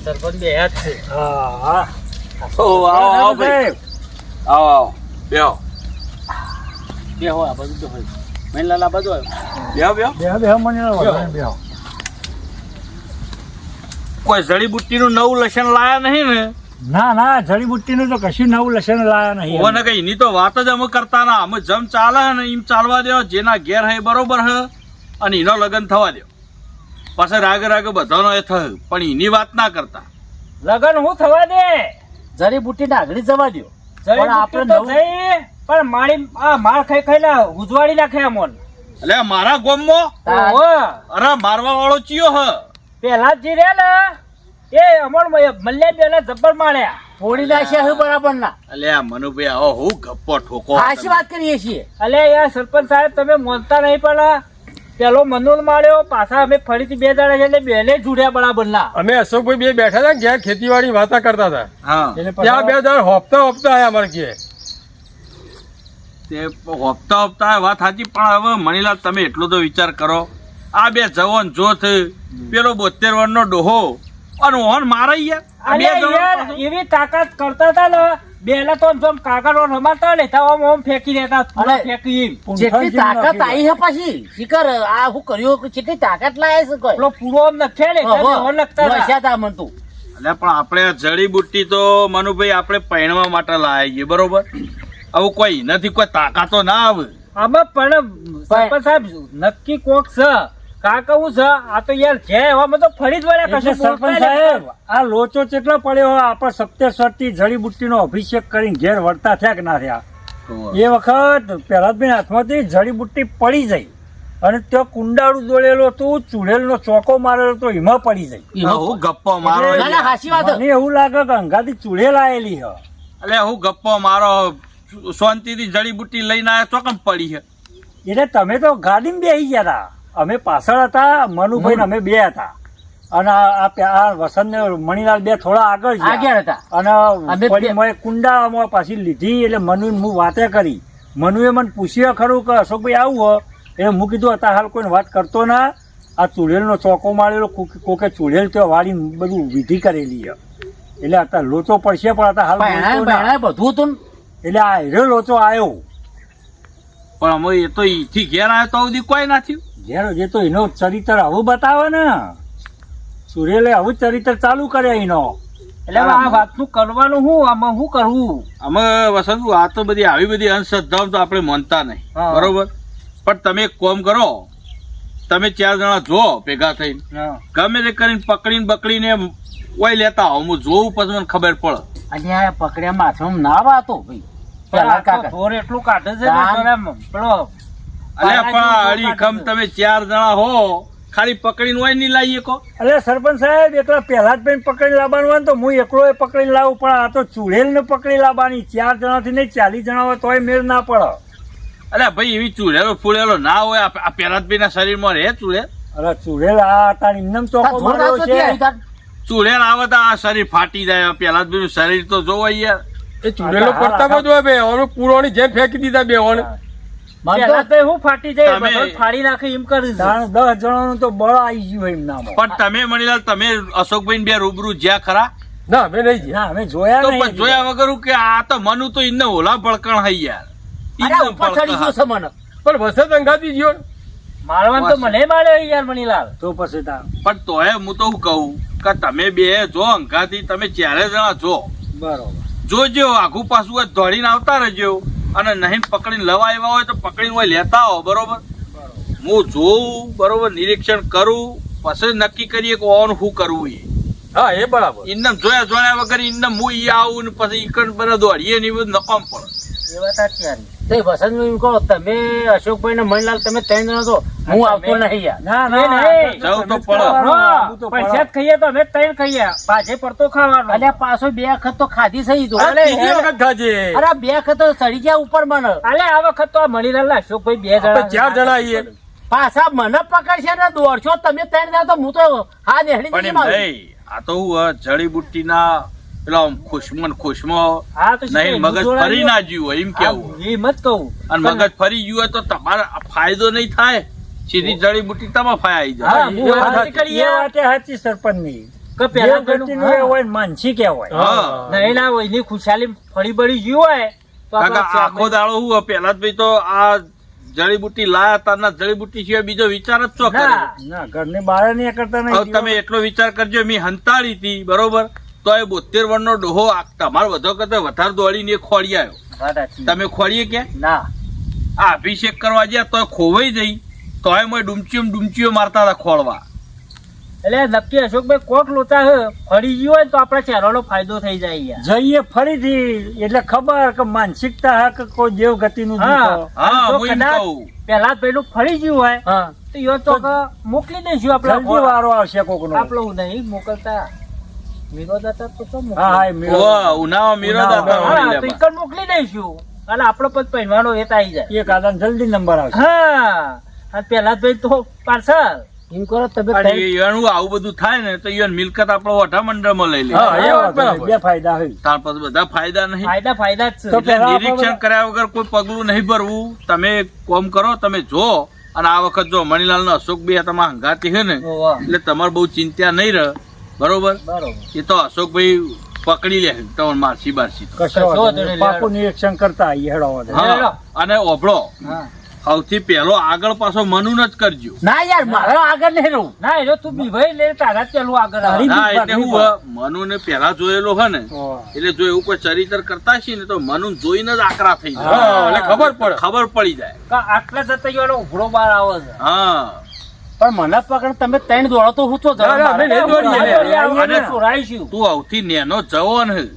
સરપંચ બે યાદ છે. હા આવો ભાઈ, આવો બેહો બે હો આ બધું તો હોય. મહિલાલ આ બધું બેહો બેહો. બે મને બેહો. કોઈ જડીબુટ્ટીનું નવું લસણ લાયા નહીં ને? ના જડીબુટ્ટીનું તો કશું નવું લસણ લાયા નહીં. ઓને કઈ એની તો વાત જ અમે કરતા ના. અમે જમ ચાલે ને એમ ચાલવા દો. જેના ઘેર હે બરોબર હે અને એનો લગ્ન થવા દો. પાછા રાગે બધાનો એ થયો પણ એની વાત ના કરતા. લગન હું થવા દે, જડીબુટ્ટી ને આગળ જવા દો. પણ આપણે તો જઈ પણ મારી આ માર ખાઈ ઉજવાડી નાખે અમોન. એટલે મારા ગોમમાં અરે મારવા વાળો ચિયો હ પેલા જ રે ને એ અમોન મલ્યા બેના જબ્બર માર્યા, ફોડી નાખ્યા છે બરાબર ના. અલ્યા મનુભાઈ આવો હું ગપ્પો ઠોકો. સાચી વાત કરીએ છીએ. અલે યાર સરપંચ સાહેબ તમે મોનતા નહીં પણ પેલો મનુલ માર્યો, પાછા અમે ફરીથી બે દાડા છે એટલે બેને જોડ્યા બરાબર ના. અમે અશોકભાઈ બે બેઠા હતા ઘેર ખેતીવાડી વાતા કરતા હતા. હા ત્યાં બે દાડા હોપતા આયા અમારે ઘેર. તે હોપતા વાત સાચી પણ હવે મણીલાલ તમે એટલો તો વિચાર કરો. આ બે જવાન જોથ પેલો 72 વર્ષનો ડોહો અને ઓન મારે યાર એવી તાકાત કરતા હતા ને બેલા તો આમ કાગળ રમાતા ને ઓમ ફેંકી દેતા ફેંકી. જેટલી તાકાત આવી છે પછી શિખર આ શું કર્યું કેટલી તાકાત લાવે છે કોઈ પૂરો આમ નખ્યા ને લગતા મનતું. એટલે પણ આપણે જડીબુટ્ટી તો મનુભાઈ આપણે પહેણવા માટે લાવી છીએ બરોબર. આવું કોઈ નથી, કોઈ તાકાતો ના આવે આમાં. પણ સરપંચ સાહેબ નક્કી કોક છે કાકવું છે આ તો યાર છે એવામાં તો ફરી જ વળ્યા કશું. સરપંચ સાહેબ આ લોચો કેટલો પડ્યો આપણે 17 થી જડીબુટ્ટીનો અભિષેક કરીને ઘેર વળતા થયા કે ના થયા. એ વખત પ્રહલાદભાઈ હાથમાંથી જડીબુટ્ટી પડી જાય અને ત્યાં કુંડાળું દોડેલો હતું, ચૂડેલનો ચોકો મારેલો તો એમાં પડી જાય. હું ગપ્પો મારો મને એવું લાગે કે અંગાથી ચૂડેલ આવેલી હ. એટલે હું ગપ્પો મારો શાંતિથી જડીબુટ્ટી લઈને આવ્યા ચોકમ પડી છે. એટલે તમે તો ગાડીમાં બેસી ગયા હતા, અમે પાછળ હતા, મનુભાઈ ને અમે બે હતા અને આ વસંત ને મણીલાલ બે થોડા આગળ હતા અને કુંડામાં પાછી લીધી. એટલે મનુ હું વાતે કરી, મનુએ મને પૂછ્યું ખરું કે અશોકભાઈ આવું હો. એટલે હું કીધું અત્યારે હાલ કોઈ વાત કરતો ના, આ ચૂડેલનો ચોકો મારેલો કોકે ચૂડેલ ત્યાં વાળી બધું વિધિ કરેલી છે એટલે અત્યારે લોચો પડશે પણ અત્યારે હાલ બધું હતું એટલે આ હીરો લોચો આવ્યો. પણ અમે એ તો ઈથી ઘેર આવ્યો તો સુધી કોઈ ના થયું. ઘેર જે તો એનો ચરિત્ર આવું બતાવે ને, સુરેલે આવું ચરિત્ર ચાલુ કરે એનો. એટલે આ વાતનું કરવાનું હું આમાં શું કરવું. અમે વસંત આ તો બધી આવી બધી અંધશ્રદ્ધાઓ તો આપણે માનતા નહીં બરોબર. પણ તમે એક કોમ કરો, તમે 4 જણા જો ભેગા થઈને ગમે તે કરીને પકડીને બકડીને કોઈ લેતા આવો, હું જોઉં પછી મને ખબર પડે. અહીંયા પકડ્યા માથામાં ના વાતો ભાઈ થોર એટલું કાઢે છે ને પેલો. અલ્યા પણ અડીખમ તમે 4 જણા હો ખાલી પકડીને હોય નહીં લાવીએ કો. અરે સરપંચ સાહેબ એકલા પહેલા જ પકડી લાવવાનું હોય તો હું એકલો પકડી લાવું, પણ આ તો ચૂડેલ ને પકડી લાવવાની 4 જણાથી નહીં 40 જણા હોય તોય મેળ ના પડે. અરે ભાઈ એવી ચૂડેલો ફૂડેલો ના હોય. આ પહેલાદભાઈ ના શરીરમાં રહે ચૂડેલ. અરે ચૂડેલ આ તારી ઇન્દમ ચોખ્ખો માર્યો છે. ચૂડેલ આવે તો આ શરીર ફાટી જાય. પહેલાદભાઈ નું શરીર તો જોવો યાર. એ ચૂડેલો પડતા બધું બે પૂરોની જેમ ફેંકી દીધા બે હું ફાટી જાય ફાડી નાખે એમ કરી 10 જણાનું તો બળ આવી ગયું એમ નામ. પણ તમે મણીલાલ તમે અશોકભાઈ બે રૂબરૂ જ્યાં ખરા? ના અમે નહીં ના અમે જોયા તો નહીં. જોયા વગર કે આ તો મનુ તો ઇન્ને ઓલા ભડકણ હઈ યાર. મને પણ વસત અંગાતી ગયો મારવાનું તો મને માર્યો યાર મણીલાલ. તો પછી પણ તોય હું તો કહું કે તમે બે જો અંગાથી તમે 4 જણા જો બરોબર જોજો આખું પાછું દોડીને આવતા રહેજો અને નહીં પકડીને લવા આવ્યા હોય તો પકડીને હોય લેતા આવો બરોબર. હું જોઉં બરોબર, નિરીક્ષણ કરું પછી નક્કી કરીએ કે ઓન શું કરવું. એ હા એ બરાબર. ઇન્દમ જોયા વગર ઇન્દમ હું ઈ આવું ને પછી ઈકણ બધા દોડીએ ને એ બધું નકામ પડે. એ વાત સાચી યાર. તો વસંત એમ કહો તમે અશોકભાઈ ને મણીલાલ તમે 3 જણા તો હું આવતો નહીં યાર. ના જવું તો પડે. પૈસા ખાઈએ તો અમે 3 ખાઈએ, પાછે પડતો ખાવાનો. અલ્યા પાછો 2 વખત તો ખાધી સહી તો. ત્રીજી વખત ખાજે. અરે 2 વખત તો સડી ગયા ઉપર મને. અલે આ વખત તો મણીલાલ અશોકભાઈ 2 જણા 4 જણા આવીએ. પાછા મને પકડશે ને દોડશો તમે 3 જણા તો હું તો હા નેહડી પણ એમ નહીં, આ તો હું જડીબુટ્ટી ના પેલા ખુશમાં નહીં મગજ ફરી ના જ્યું હોય એમ કેવું. એ મત કહું. અને મગજ ફરી ગયું હોય તો તમારે ફાયદો નહીં થાય. સીધી જડીબુટ્ટી તમે ફાય આવી જાય. એ વાતે સાચી સરપંચ ની કે પેલા દેવગતિનું એ હોય ને માનસી કહેવાય. હા નહીં ના હોય એની ખુશાલી ફળી બળી ગયું હોય તો કાકા આપણે આખો દાડો હું પેલા ભાઈ તો આ જડીબુટ્ટી લાયા તારના જડીબુટ્ટી સિવાય બીજો વિચાર જ ચો કરે. ના ના ઘરની બહાર નહીં કરતા હવે નહીં. તમે એટલો વિચાર કરજો મેં હંતાળી હતી બરોબર તો એ 72 વર્ષનો ડોહો તમારો વધો કરતા વધારે દોડીને એ ખોળી આવ્યો. વાત સાચી. તમે ખોળીએ કે ના આ અભિષેક કરવા ગયા તો ખોવાઈ જઈ તોય મેં ડૂમચીઓ મારતા હતા ખોળવા. એટલે નક્કી અશોકભાઈ કોક લોચા હે ફળી ગયું હોય ને તો આપણા ચહેરાનો ફાયદો થઈ જાય યાર. જઈએ ફરીથી એટલે ખબર કે માનસિકતા હા કે કોઈ દેવગતિનું હા. દુઃખ. હા જો હું એમ કદાચ કહું પેલા પેલું ફળી ગયું હોય હા તો યો તો મોકલી દઈશું જલ્દી આપણે વારો આવશે કોકનો. આપણું નહીં મોકલતા વિરોધ હતા તો શું હા હા એ મેળો. ઓવા, ઉનાળો મીરો દાતા હા મળી તો લે. ઈકણ મોકલી દઈશું અને આપણો પદ પહેરવાનો એ આવી જાય. એક આદાન જલ્દી નંબર આવશે. હા અને પેલા ભાઈ તો પાર્સલ એમ કરો તમે અને એનું આવું બધું થાય ને તો ઈવન મિલકત આપણો વઠા મંડળમાં લઈ લે. હા, એ વાત બરાબર. બરાબર. બે ફાયદા હોય. તાર પછી બધા ફાયદા નહીં. ફાયદા જ તો છે એટલે પેલા નિરીક્ષણ કર્યા વગર કોઈ પગલું નહીં ભરવું. તમે કોમ કરો તમે જો અને આ વખત જો મણીલાલ નો અશોક બે તમારા હંગાતી છે ને ઓવા. એટલે તમારે બહુ ચિંતા નહીં રહે બરોબર. બરોબર એ તો અશોકભાઈ પકડી લે તમારે મારસી બારસી તો. કશો કશો વાંધો વાંધો નહીં. નહીં. પાકું નિરીક્ષણ કરતા આવીએ. હેડો વાંધો નહીં. હા અને ઓભળો હા સૌથી પહેલો આગળ પાછો મનુન જ કરજો. ના યાર મારે આગળ નહીં રહું. ના એ તો તું બીભાઈ લે તારા જ પેલું આગળ તારી આવે. ના બી એટલે પાકડી હું મનુને પહેલા જોયેલો હે ને ઓહ. એટલે જો એવું કોઈ ચરિત્ર કરતા છે ને તો મનુ જોઈને જ આકરા થઈ હા જાય. એટલે ખબર પડે. ખબર પડી જાય. કે આટલા જતા ગયો ઉભરો બાર આવે છે. હા પણ મને પકડ તમે ત્રણ દોડો તો હું તો ના, ના, અમે નહીં દોડીએ લે. અને ચોરાઈશું. તું સૌથી નેનો જવાન હે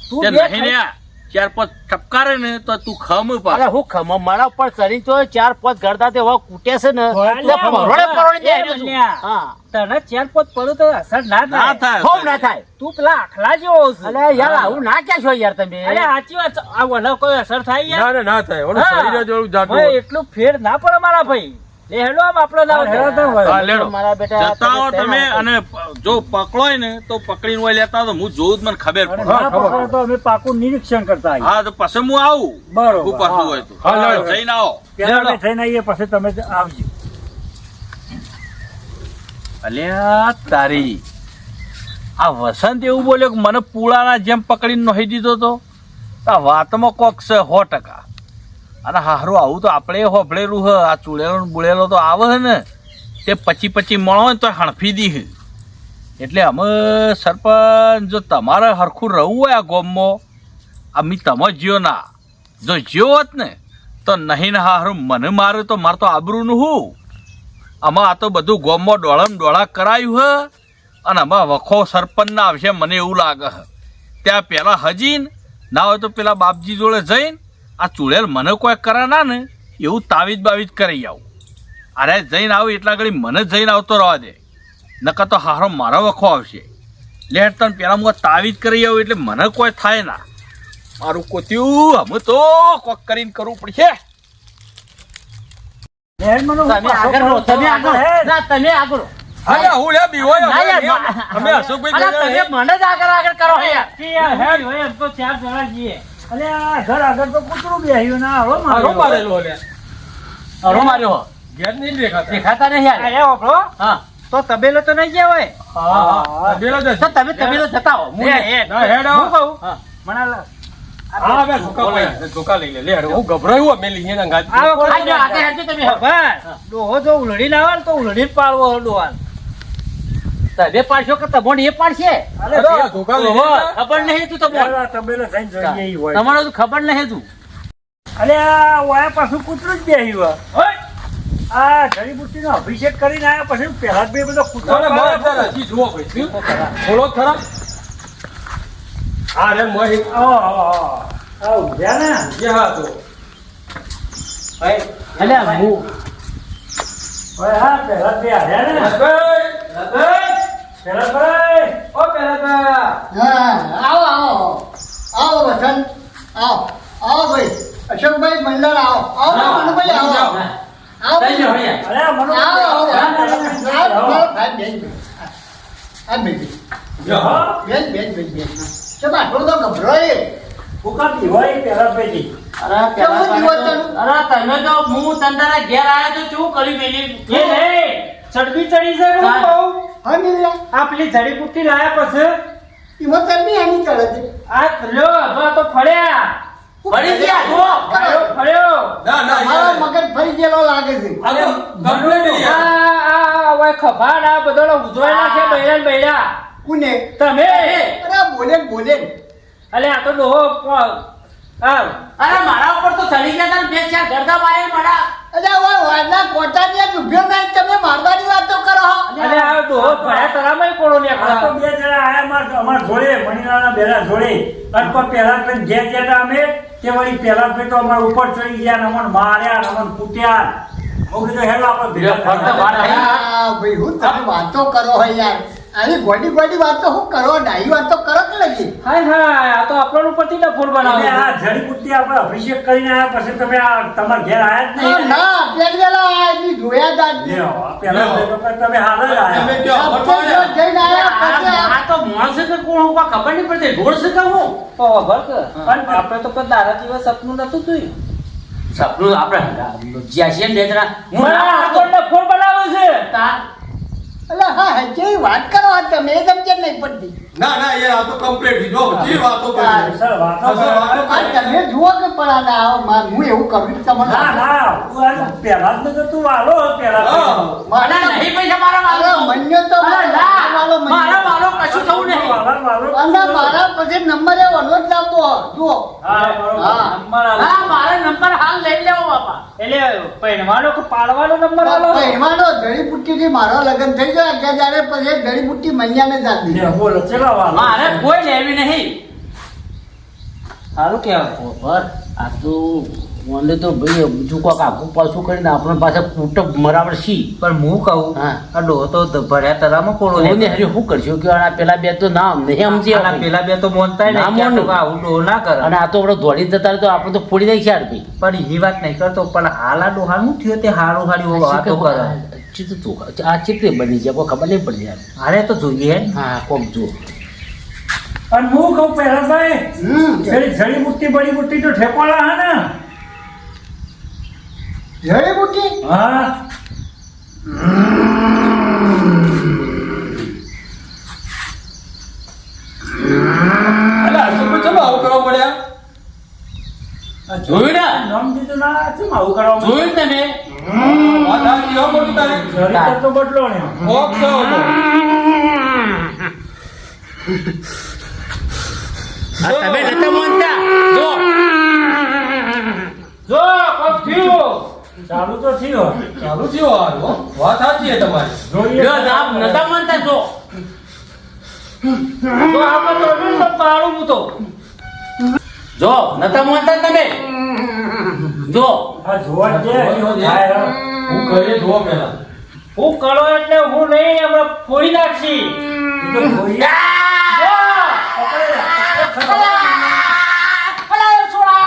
તું તે બે નહીં ને આ ચાર પાંચ ટપકારે ને તો તું ખમ અરે પાછો. હું ખમા મારા ઉપર ચડી તો 4-5 ગરદા તે હવે કૂટે છે ને એટલે પરોડે પરોડે એ જાય છું. બન્યા. હા તને ચાર પાંચ પડું તો અસર ના ના થાય. થાય હોમ ના થાય. તું પેલા આખલા જેવો છે. અલે યાર આવું ના ક્યાં છો યાર તમે અરે સાચી વાત છે. આ વના કોઈ અસર થાય યાર? ના ના ના થાય ઓલું હા. શરીર જ ઓલું જાતું ભાઈ, હોય. એટલું ફેર ના પડે મારા ભાઈ. લે હેડો આમ આપણો નામ હેડો તો છે. ભાઈ. હા, લેડો. મારા બેટા જતા હો ત્રણ તમે આવો. અને જો પકડોય ને તો પકડીને હોય લેતા હો તો હું જોઉં જ મને ખબર અને પડે. ના ખબર. પકડે તો અમે પાકું નિરીક્ષણ કરતા આવીએ. હા તો પછી હું આવું બરોબર. હું પાછું હોય તો હા, લેડો. જઈને આવો. પેલા અમે થઈને આવીએ પછી તમે આવજો. અલ્યા તારી આ વસંત એવું બોલ્યો કે મને પૂળાના જેમ પકડીને નોહી દીધો તો આ વાતમાં કોક છે 100%. અને હારું આવું તો આપણે હોભળેલું હ આ ચૂડેલો ને બુળેલો તો આવે હે ને તે પછી મળો ને તો હણફી દી હે. એટલે અમે સરપંચ જો તમારે હરખું રહેવું હોય આ ગોમમાં આ મી તમે જ્યો ના જો જ્યો હોત ને તો નહીં ને હારું મને મારે તો મારે તો આબરૂનું હું આમાં આ તો બધું ગોમમાં ડોળા કરાયું હે અને આમાં વખો સરપંચ ના આવશે મને એવું લાગે છે. ત્યાં પેલા હજીન ના હોય તો પેલા બાપજી જોડે જઈને આ ચૂડેલ મને કોઈ કરે ના ને એવું તાવીજ બાવીજ કરી આવું. અરે જઈને આવું એટલા ઘડી મને જઈને આવતો રહેવા દે નકર તો હારો મારો વખો આવશે. લેટ તને પેલા હું તાવીજ કરી આવું એટલે મને કોઈ થાય ના. મારું કોત્યું અમે તો કોક કરીને કરવું પડશે. તમે આગળ રહો, તમે આગળ ના તમે આગળ રહો. હા, હું લે બીવાય ના યાર, અમે અશોકભાઈ અલા, તમે કહીએ. મને જ આગળ કરો યાર. કે યાર હેડ હોય એમ તો ચાર જણા જઈએ. અલે આ ઘર આગળ તો કૂતરું બેહ્યું ના હરો હારો મારેલો લે. હરો માર્યો ઘેર નહીં દેખાતા. દેખાતા નહીં યાર. અરે ઓભળો, હા તો તબેલો તો નહીં ગયા હોય. હા, બેલો જ તો હશે. તમે તો જતા હો હું ના, હેડ આવો. હું કહું? હા. મણાલા, હા, બે ધોકા પડ્યા. ધોકા લઈ લે. લે હેડ. હું ગભરાયું હો, મેં લઈને અંગાત. આ વખતે આગળ આગળ હેડજો તમે. ખબર, ડોહો જો ઉલડીને આવે ને તો ઉલડીને પાડવો હો ડોહાને. તમે પાડશો કે તમને એ પાડશે અરે, આ ધોકા લઈ ઓહો, લે. ખબર નહીં તું તમને આ તબેલો થઈને જોઈએ ઈ હોય. તમારે તો ખબર નહીં તું અલે આ વાયા પાછું કૂતરું જ બેહ્યું હે. આ જડીબુટ્ટીનો અભિષેક કરીને આયા પછી પહેલા જ બે બધો કૂતરો અરે, મારે અત્યારે હજી જુઓ ભાઈ. શું? થોડો ખરા. હા, રે, મોહી. આ ઉભ્યા ને જે હા તો. અલ્યા હું ઓય હા પહેલા જ બે હાર્યા ને ભાઈ, પહેલા ભાઈ ઓ પેલા તો આવો આવો આવો વસંત આવો આવો ભાઈ અશોકભાઈ મંડળ આવો આવો મનુભાઈ આવો આવો તઈ જો અહીંયા. અરે આ મનો આવો આવો ના, ના, ના, ના, આવો, આવો. આવો, ભાઈ, બેન આ બેન હા. બેન બેન બેન બેન ચમ આટલો તો ગભરાય ભૂકા પીવાય પહેલા ભાઈ અરે કેવું પેલા જીવન ભાઈ તો- અરે તમે તો હું તંતારા ઘેર આવ્યો તો શું કર્યું પેલી એ નહીં, ચડબી ચડી છે કે હું કહું? હા મિલે આ પેલી જડીબુટ્ટી લાયા પછી એમાં ચરબી આની ચડે છે આ લ્યો હવે તો ફળ્યા ફરી ગયા જો ફળ્યો ના ના મારો મગજ ફરી ગયેલો લાગે છે આ તો કમ્પ્લીટ યાર આ ખભાડ આ બધો ઉજવાઈ નાખે બૈરા ને બૈરા કોને તમે અરે બોલે અલે આ તો ડોહો આવ અરે મારા ઉપર તો ચડી ગયા તા બે ચાર ગરદા મારે મારા અરે ઓય વાડના કોટાની ઉભ્યો નહીં તમે મારવાની વાતો કરો અલે આ ડોહો ભયા તરામાં કોળો ને આ તો બે જણા આયા અમાર જોડે મણીલાલના બેલા જોડે અને પણ પેલા તો ઘેર જતા અમે તે વળી પેલા તો અમાર ઉપર ચડી ગયા ને અમને માર્યા ને અમને કૂટ્યા હું કીધું હેલો આપણે ભેગા થયા. ભાઈ હું તમે વાતો કરો હોય યાર આની ગોડી વાતો હું કરો ડાઈ વાતો કરો કે લગી હાય આ તો આપણો ઉપરથી ડફોડ અને બનાવે આ જડીબુટ્ટી આપણે અભિષેક કરીને આયા પછી તમે આ તમારા ઘેર આયા જ નહીં ના પેલા આની જોયા જ લ્યો, આ પેલા તો તમે હાલ જ આયા. તમે ક્યાં ફરવા જઈને આયા પછી આ તો માણસ કે કોણ હું ખબર નહીં પડતી ઢોળ છે કે હું તો ભરક આપણે તો કોઈ દારા દિવસ સપનું નતું જોયું સપનું આપણે જ્યાં છે ને બે જણા હું મને ના આ પાડતો. ડફોડ બનાવે છે તા- અલા હા કેવી વાત કરો આ તમે એ સમજે નહીં પડતી ના ના યાર આ તો કમ્પ્લીટ જો જે વાતો કરી સર, વાતો અસલ કરો. વાતો આ કરી. તમે જુઓ કે પણ હું એવું કરું છું તમને ના ના તું આ પેલા જ નતો તું વાલો પેલા તો. હા. ના, નહીં પૈસા મારા વાલો. અરે મન્યો તો અરે ના, મારા વાલો કશું થવું નહીં. વાલો. અને મારા પછી નંબર એવો નો જ લાવવો જુઓ હા, બરોબર. હા. નંબર આલો. હા, મારો નંબર હાલ લઈ લેવો બાપા. એટલે પૈણવાનો કે પાડવાનો નંબર આલો પહેરવાનો જડીબુટ્ટીથી મારો લગ્ન થઈ જાય કે જ્યારે પછી જડીબુટ્ટી મન્યાને જ આપી લે, બોલો ચલો વાલો. મારે કોઈ લેવી નહીં. સારું કેવાય પર આ તો મને તો ભાઈ બીજું કોક આખું પાછું કરીને આપણે પાસે કુટુંબ મરાવડ છી. પણ હું કહું હા. આ ડોહો તો ભર્યા તરામાં કોળો હું ને ને હરી શું કરશું કે આ પેલા બે તો નામ નહીં સમજી આના પેલા બે તો મોનતાય ના નહીં કે આ મોનું. ડોહા આવું ડોહો ના કરે અને આ તો આપણે દોડી જતા રહે તો આપણે તો ફોડી નાખી યાર ભાઈ. પણ એની વાત નહીં કરતો પણ હાલ આ ડોહાનું થયું તે હારું હારી વાતો કરે આ ચીટલી બની જાય કોઈ ખબર નહીં પડી યાર. હારે તો જોઈએ હે ને. હા કોક જુઓ. અને હું કહું પહેલા ભાઈ હમ પેલી જડીબુટ્ટી બડીબુટ્ટી તો ઠેકોલા હે ને જડીબુટ્ટી હા અલા અશોકભાઈ ચલો આવું કરવા પડ્યા આ જોયું ને? નામ દીધું ના કેમ આવું કરવા જોયું ને તમે? વાત આ કેવા પડું તારે જડી તો બદલો ને કોક છો તો. આ તમે નતા માનતા. જો જો કોક થયું ચાલુ તો થયો ચાલુ થયો હાલ, હો. વાત સાચી છે તમારી જોઈએ જો આપ નતા માનતા. જો તો આપણે તો નહીં પણ પાડું હું તો જો નતા માનતા તમે. જો આ જોવા દે કેવું થાય હે. હું કરીએ જુઓ પેલા હું કરો એટલે હું નહીં આપણે ફોડી નાખશી એ તો જોઈએ. અલ્યા, મને હું થોડા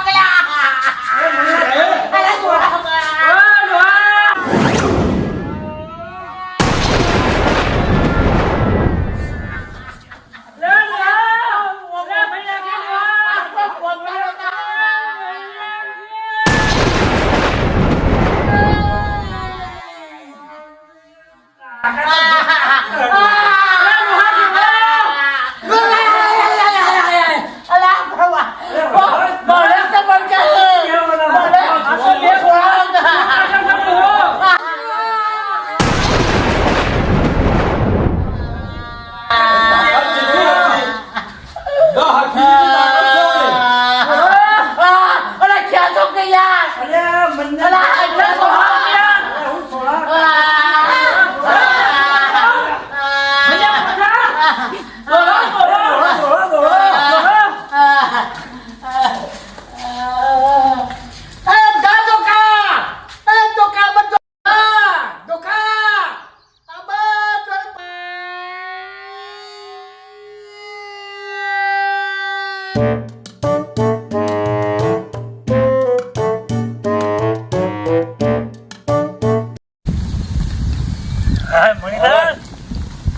હા, મણિલાલ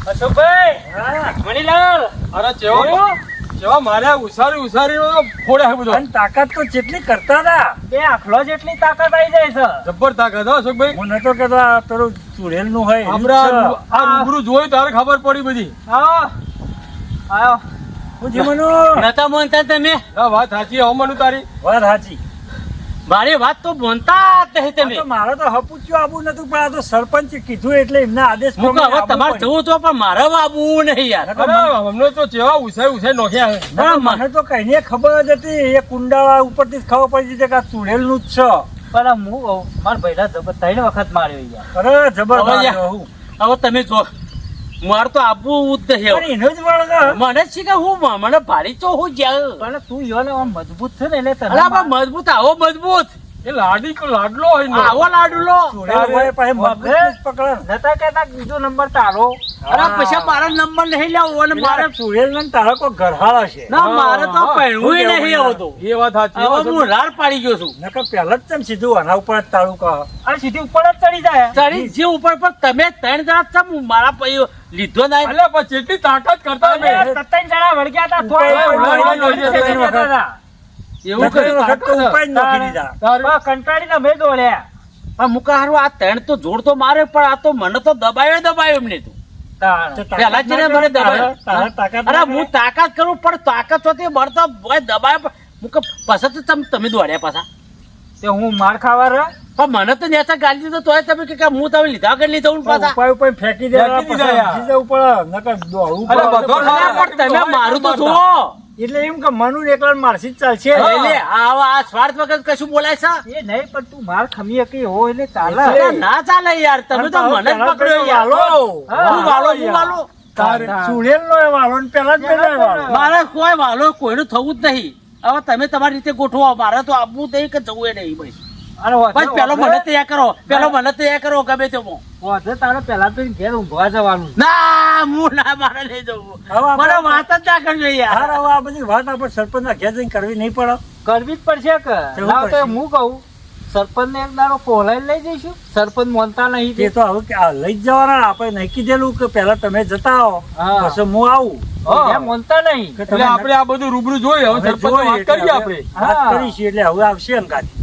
અશોકભાઈ હા. મણિલાલ અરે ચેવો જોયું? જેવા મારે ઉસારી ફોડે છે બધો અને તાકાત તો જેટલી કરતા હતા બે આખલો જેટલી તાકાત આવી જાય છે. જબ્બર તાકાત હો અશોકભાઈ. હું નતો કેતો આ પેલું ચુડેલ નું હોય એનું જ આપણે છે. આ રૂબરૂ જોયું તારે ખબર પડી બધી. આવો આવો હું જે મનુ નતા માનતા તમે આ વાત સાચી હવામાનું તારી. વાત સાચી. મારી વાત તો માનતા જ નહીં આ તમે તો મારે તો હપુચ્યું આવું નતું પણ આ તો સરપંચે કીધું એટલે એમના આદેશ હું કહું, હવે પ્રમાણે તમારે આવવું જવું તો પણ મારે આવવું નહીં યાર અરે અમને તો જેવા ઉસાઈ નોખ્યા છે. પડ્યું. મને તો કઈને ખબર જ હતી એ કુંડાળા ઉપરથી જ ખબર પડી હતી કે આ ચુડેલ નું જ છે. પણ હું કહું, મારા ભાઈલા જબર 3 વખત માર્યો યાર. અરે જબર હવે માર્યો યાર. હું. હવે તમે જો મારે તો આવવું જ નહીં પણ એનો જ વળગ. મને જ છે કે હું મને ભારી તો હું જ્યાં પણ તું યોને આમ મજબૂત છે ને એટલે તને અલા બા મજબૂત આવો મજબૂત એ લાડલો હોય ને. આવો લાડુલો ચુડેલ હોય પાસે મજબૂત જ પકડે. નતા કહેતા બીજો નંબર તારો. અરે પછી મારો નંબર નહીં લેવો અને મારે મારે ચુડેલ ને તારા કોઈ ઘરહાળા છે. ના મારે તો હા, પહેરવું નહીં આવતું એ વાત સાચી હો હવે હું રાડ પાડી ગયો છું નકર પહેલા જ તેમ સીધું આના ઉપર જ તાળું કહે. અને સીધી ઉપર જ ચડી જાય. ચડી જે ઉપર પર તમે 3 જણા ચમ મારા પછી લીધો ના અલ્યા પણ જેટલી તાકાત કરતા અરે, અમે. 3 જણા વળગ્યા હતા તોય ઉપર ઉડાડી ઉડાડી ઉડાડી ઉડાડી જતા હતા. એવું નકર એ કર્યું વખત તો ઉપાય જ નાખી દીધા. તારે બા, કંટાળીને અમે દોડ્યા. પણ મુકા હારું આ 3 તો જોડ તો મારે પણ આ તો મને તો દબાયો એમને તો તાણ. તો પહેલા તાકાત જ ને ના મને કરે, દબાયો. તારા તાકાત અરે ના હું કરે. તાકાત કરું પણ તાકાત હોતી મળતો ભાઈ દબાયો મુકા પાછા તો તમે દોડ્યા પાછા તે હું માર ખાવા રહ. પણ મને તો નેતા ગાલી દીધો તોય તમે કે હું તમે લીધા કરી લીધો હું પાછા ઉપાય ઉપાય ફેંકી દેવા ફેંકી દીધા યાર. પછી જવું પડે. નકર દોડવું અરે પડે. બધો અરે પણ તમે મારું તો જુઓ એટલે એમ કે મનુ એકલા મારસી જ ચાલશે. એટલે આ સ્વાર્થ વગર કશું બોલાય છે એ નહીં પણ તું માર ખમી હકી હો એટલે ચાલે. અરે ના ચાલે યાર તમે તો મને જ પકડ્યો યાર હા, હું વાલો તારે ચૂડેલ નો એ વાળો ને પેલા જ પેલા એ વાળો. મારે કોઈ વાલો કોઈનું થવું જ નહીં હવે તમે તમારી રીતે ગોઠવો મારે તો આપવું જ નહીં કે જવું એ નહીં ભાઈ અરે વાંધો- બસ પેલો મને તૈયાર કરો પેલો મને તૈયાર કરો ગમે તે હું. વાંધો તારે પહેલા તો ઘેર ઊંઘવા જવાનું. ના હું ના મારે લઈ જવું હવે આપણે- મને વાત જ ના કરજો યાર હાર હવે આ બધી વાત આપણે સરપંચ ના ઘેર જઈને કરવી નહીં પડે. કરવી જ પડશે કે જવું લાવ તો પડશે. હું કહું સરપંચ ને એક દાડો કોહલાઈ લઈ જઈશું. સરપંચ માનતા નહીં તે તો હવે કે આ લઈ જ જવાના. આપણે નહીં કીધેલું કે પેલા તમે જતા આવો હા. પછી હું આવું. એ માનતા નહીં. કે એટલે તમે આપણે આ બધું રૂબરૂ જોઈએ હવે હવે સરપંચ જોઈએ વાત કરીએ એટલે આપણે. વાત હા. કરીશું એટલે હવે આવશે એમ કાંઈ.